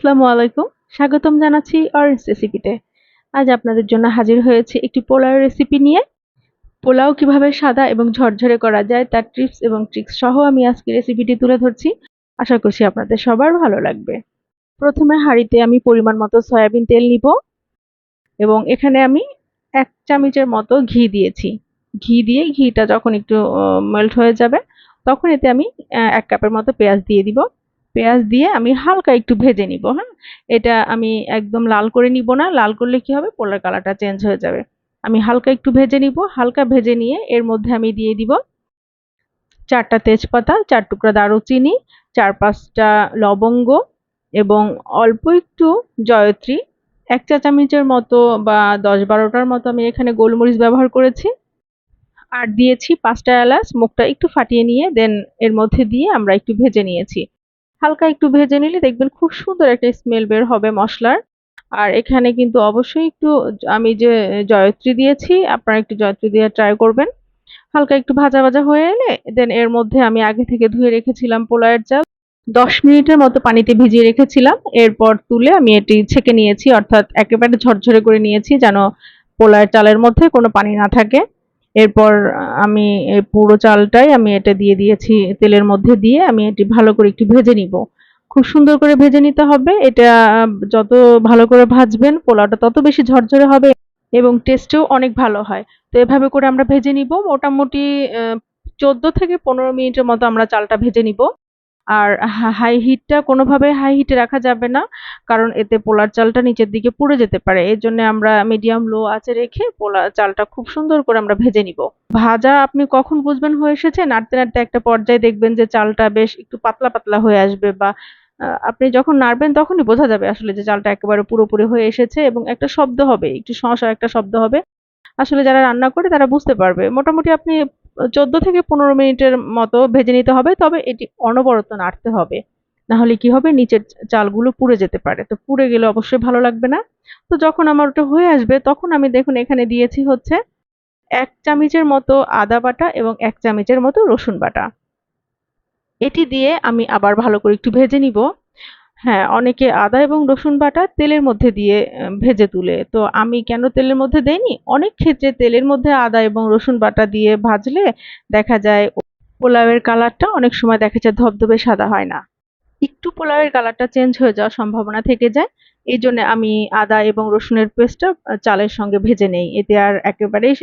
আসসালামু আলাইকুম। স্বাগতম জানাচ্ছি অরেঞ্জ রেসিপিতে। আজ আপনাদের জন্য হাজির হয়েছে একটি পোলাও রেসিপি নিয়ে। পোলাও কিভাবে সাদা এবং ঝরঝরে করা যায় তার টিপস এবং ট্রিক্স সহ আমি আজকে রেসিপিটি তুলে ধরছি। আশা করছি আপনাদের সবার ভালো লাগবে। প্রথমে হাঁড়িতে আমি পরিমাণ মতো সয়াবিন তেল নিব এবং এখানে আমি 1 চামচের মতো ঘি দিয়েছি। ঘি দিয়ে ঘিটা যখন একটু মেল্ট হয়ে যাবে তখন এতে আমি 1 কাপের মতো পেঁয়াজ দিয়ে দিব। পেঁয়াজ দিয়ে আমি হালকা একটু ভেজে নিব, হ্যাঁ? এটা আমি একদম লাল করে নিব না, লাল করলে কি হবে পোলার কালারটা চেঞ্জ হয়ে যাবে। আমি হালকা একটু ভেজে নিব, হালকা ভেজে নিয়ে এর মধ্যে আমি দিয়ে দিব 4টা তেজপাতা, 4 টুকরা দারুচিনি, 4-5টা লবঙ্গ এবং অল্প একটু জয়ত্রী, 1 চা চামচের মতো বা 10-12টার মতো আমি এখানে গোলমরিচ ব্যবহার করেছি। আর দিয়েছি 5টা এলাচ, মুখটা একটু ফাটিয়ে নিয়ে দেন এর মধ্যে দিয়ে আমরা একটু ভেজে নিয়েছি। হালকা একটু ভেজে নিলে দেখবেন খুব সুন্দর একটা স্মেল বের হবে মসলার। আর এখানে কিন্তু অবশ্যই একটু আমি যে জয়ত্রী দিয়েছি, আপনারা একটু জয়ত্রী দিয়ে ট্রাই করবেন। হালকা একটু ভাজা ভাজা হয়ে এলে দেন এর মধ্যে আমি আগে থেকে ধুয়ে রেখেছিলাম পোলাওয়ের চাল। 10 মিনিটের মতো পানিতে ভিজিয়ে রেখেছিলাম। এরপর তুলে আমি এটি ছেঁকে নিয়েছি, অর্থাৎ একেবারে ঝরঝরে করে নিয়েছি যেন পোলাওয়ের চালের মধ্যে কোনো পানি না থাকে। এরপর আমি এই পুরো চালটাই আমি এটা দিয়ে দিয়েছি তেলের মধ্যে দিয়ে আমি এটি ভালো করে একটু ভেজে নিব। খুব সুন্দর করে ভেজে নিতে হবে। এটা যত ভালো করে ভাজবেন পোলাওটা তত বেশি ঝরঝরে হবে এবং টেস্টেও অনেক ভালো হয়। তো এভাবে করে আমরা ভেজে নিব। মোটামুটি 14 থেকে 15 মিনিটের মতো আমরা চালটা ভেজে নিব। আর হাই হিটটা কোনোভাবে হাই হিটে রাখা যাবে না, কারণ এতে পোলার চালটা নিচের দিকে পুড়ে যেতে পারে। এর জন্য আমরা মিডিয়াম লো আঁচে রেখে চালটা খুব সুন্দর করে আমরা ভেজে নিব। ভাজা আপনি কখন বুঝবেন হয়ে এসেছে? নাড়তে নাড়তে একটা পর্যায়ে দেখবেন যে চালটা বেশ একটু পাতলা পাতলা হয়ে আসবে, বা আপনি যখন নাড়বেন তখনই বোঝা যাবে আসলে যে চালটা একেবারে পুরোপুরি হয়ে এসেছে এবং একটা শব্দ হবে, একটু শঁ শঁ একটা শব্দ হবে। আসলে যারা রান্না করে তারা বুঝতে পারবে। মোটামুটি আপনি 14 থেকে 15 মিনিটের মতো ভেজে নিতে হবে। তবে এটি অনবরত নাড়তে হবে। না হলে কি হবে নিচের চালগুলো পুড়ে যেতে পারে। তো পুড়ে গেলে অবশ্যই ভালো লাগবে না। তো যখন আমার ওটা হয়ে আসবে তখন আমি দেখুন এখানে দিয়েছি হচ্ছে 1 চামচের মতো আদা বাটা এবং 1 চামচের মতো রসুন বাটা। এটি দিয়ে আমি আবার ভালো করে একটু ভেজে নিব। হ্যাঁ, অনেকে আদা এবং রসুন বাটা তেলের মধ্যে দিয়ে ভেজে তুলে। তো আমি কেন তেলের মধ্যে দেইনি? অনেক ক্ষেত্রে তেলের মধ্যে আদা এবং রসুন বাটা দিয়ে ভাজলে দেখা যায় পোলাওয়ের কালারটা অনেক সময় দেখা যায় ধবধবে সাদা হয় না। একটু পোলাওয়ের কালারটা চেঞ্জ হয়ে যাওয়ার সম্ভাবনা থেকে যায়। এইজন্য আমি আদা এবং রসুনের পেস্টটা চালের সঙ্গে ভেজে নেই। এতে আর একেবারেই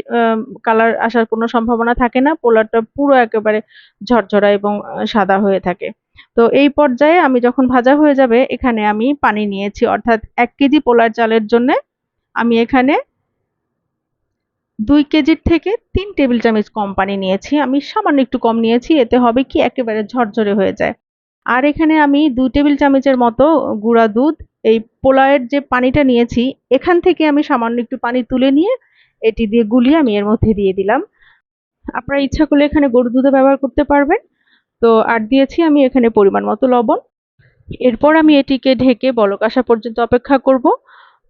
কালার আসার কোনো সম্ভাবনা থাকে না। পোলাওটা পুরো একেবারে ঝরঝরা এবং সাদা হয়ে থাকে। তো এই পর্যায়ে আমি যখন ভাজা হয়ে যাবে এখানে আমি পানি নিয়েছি, অর্থাৎ 1 কেজি পোলার চালের জন্যে আমি এখানে 2 কেজির থেকে 3 টেবিল চামচ কম পানি নিয়েছি। আমি সামান্য একটু কম নিয়েছি, এতে হবে কি একেবারে ঝরঝরে হয়ে যায়। আর এখানে আমি 2 টেবিল চামচের মতো গুঁড়া দুধ, এই পোলাওয়ের যে পানিটা নিয়েছি এখান থেকে আমি সামান্য একটু পানি তুলে নিয়ে এটি দিয়ে গুলিয়ে আমি এর মধ্যে দিয়ে দিলাম। আপনারা ইচ্ছা করলে এখানে গরুর দুধও ব্যবহার করতে পারবেন। তো আর দিয়েছি আমি এখানে পরিমাণ মতো লবণ। এরপর আমি এটিকে ঢেকে বলক আসা পর্যন্ত অপেক্ষা করব।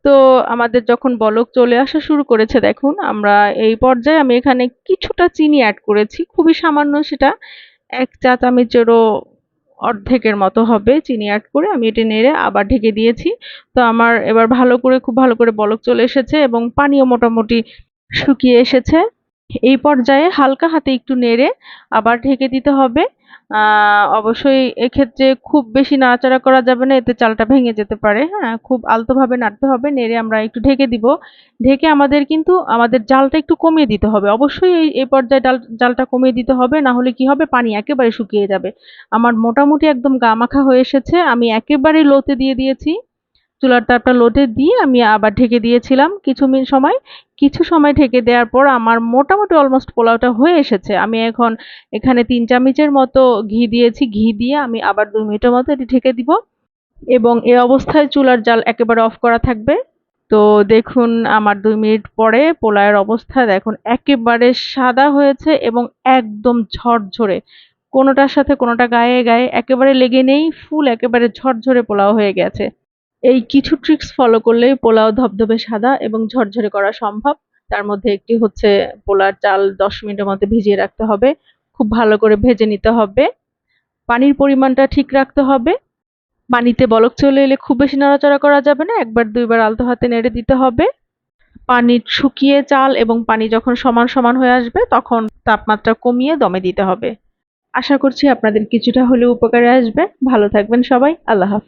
তো আমাদের যখন বলক চলে আসা শুরু করেছে দেখুন, আমরা এই পর্যায়ে আমি এখানে কিছুটা চিনি অ্যাড করেছি, খুবই সামান্য, সেটা 1 চা চামচেরও অর্ধেকের মতো হবে চিনি অ্যাড করে আমি এটি নেড়ে আবার ঢেকে দিয়েছি। তো আমার এবার খুব ভালো করে বলক চলে এসেছে এবং পানিও মোটামুটি শুকিয়ে এসেছে। এই পর্যায়ে হালকা হাতে একটু নেড়ে আবার ঢেকে দিতে হবে। অবশ্যই এক্ষেত্রে খুব বেশি নাড়াচাড়া করা যাবে না, এতে চালটা ভেঙে যেতে পারে। হ্যাঁ, খুব আলতোভাবে নাড়তে হবে। নেড়ে আমরা একটু ঢেকে দিব। ঢেকে আমাদের জালটা একটু কমিয়ে দিতে হবে। অবশ্যই এই পর্যায়ে জালটা কমিয়ে দিতে হবে, না হলে কি হবে পানি একেবারে শুকিয়ে যাবে। আমার মোটামুটি একদম গা মাখা হয়ে এসেছে। আমি একেবারে লোতে দিয়ে দিয়েছি। চুলার তাপটা লোতে দিয়ে আমি আবার ঢেকে দিয়েছিলাম কিছু সময় ঢেকে দেওয়ার পর আমার মোটামুটি অলমোস্ট পোলাওটা হয়ে এসেছে। আমি এখন এখানে 3 চামচের মতো ঘি দিয়েছি। ঘি দিয়ে আমি আবার 2 মিনিটের মতো এটি ঢেকে দিব এবং এ অবস্থায় চুলার জাল একেবারে অফ করা থাকবে। তো দেখুন আমার 2 মিনিট পরে পোলাওয়ের অবস্থা দেখুন একেবারে সাদা হয়েছে এবং একদম ঝরঝরে। কোনোটার সাথে কোনোটা গায়ে গায়ে একেবারে লেগে নেই, ফুল একেবারে ঝরঝরে পোলাও হয়ে গেছে। এই কিছু ট্রিক্স ফলো করলেই পোলাও ধবধবে সাদা এবং ঝরঝরে করা সম্ভব। তার মধ্যে একটি হচ্ছে পোলার চাল 10 মিনিটের মধ্যে ভিজিয়ে রাখতে হবে। খুব ভালো করে ভেজে নিতে হবে। পানির পরিমাণটা ঠিক রাখতে হবে। পানিতে বলক চলে এলে খুব বেশি নাড়াচাড়া করা যাবে না, একবার দুইবার আলতো হাতে নেড়ে দিতে হবে। পানি শুকিয়ে চাল এবং পানি যখন সমান সমান হয়ে আসবে তখন তাপমাত্রা কমিয়ে দমে দিতে হবে। আশা করছি আপনাদের কিছুটা হলেও উপকারে আসবে। ভালো থাকবেন সবাই। আল্লাহ হাফেজ।